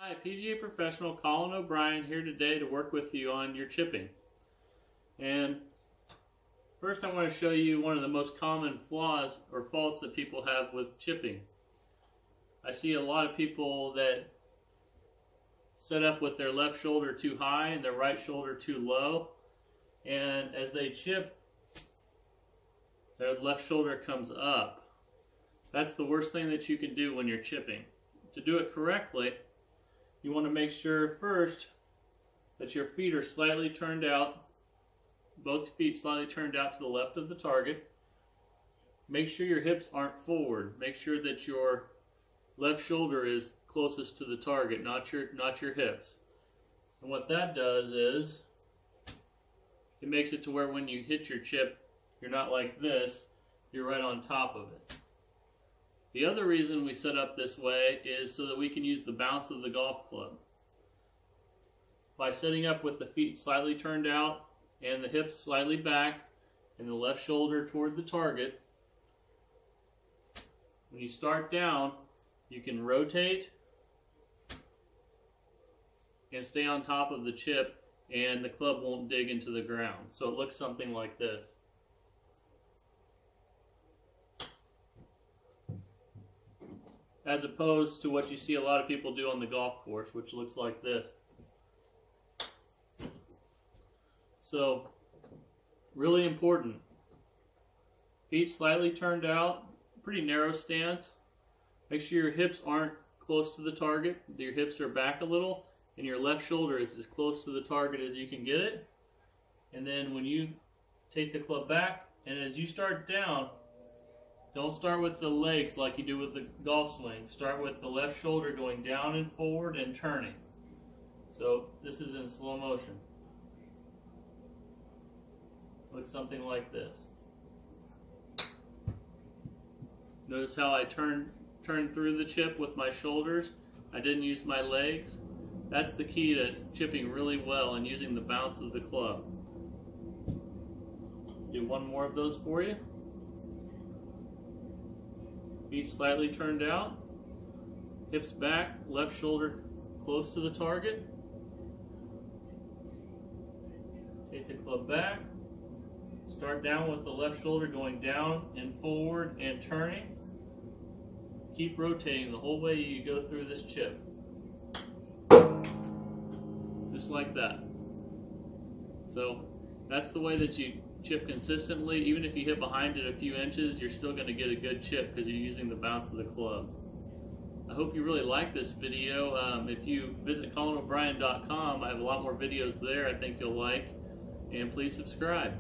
Hi, PGA Professional Colin O'Brien here today to work with you on your chipping. And first I want to show you one of the most common flaws or faults that people have with chipping. I see a lot of people that set up with their left shoulder too high and their right shoulder too low, and as they chip, their left shoulder comes up. That's the worst thing that you can do when you're chipping. To do it correctly, you want to make sure first that your feet are slightly turned out, both feet slightly turned out to the left of the target. Make sure your hips aren't forward. Make sure that your left shoulder is closest to the target, not your hips. And what that does is it makes it to where when you hit your chip, you're not like this, you're right on top of it. The other reason we set up this way is so that we can use the bounce of the golf club. By setting up with the feet slightly turned out and the hips slightly back and the left shoulder toward the target, when you start down, you can rotate and stay on top of the chip and the club won't dig into the ground. So it looks something like this. As opposed to what you see a lot of people do on the golf course, which looks like this. So, really important. Feet slightly turned out, pretty narrow stance. Make sure your hips aren't close to the target. Your hips are back a little, and your left shoulder is as close to the target as you can get it. And then when you take the club back, and as you start down, don't start with the legs like you do with the golf swing. Start with the left shoulder going down and forward and turning. So this is in slow motion. Looks something like this. Notice how I turn through the chip with my shoulders. I didn't use my legs. That's the key to chipping really well and using the bounce of the club. Do one more of those for you. Feet slightly turned out, hips back, left shoulder close to the target. Take the club back. Start down with the left shoulder going down and forward and turning. Keep rotating the whole way you go through this chip. Just like that. So that's the way that you chip consistently. Even if you hit behind it a few inches, you're still going to get a good chip because you're using the bounce of the club. I hope you really like this video. If you visit ColinO'Brien.com, I have a lot more videos there I think you'll like, and please subscribe.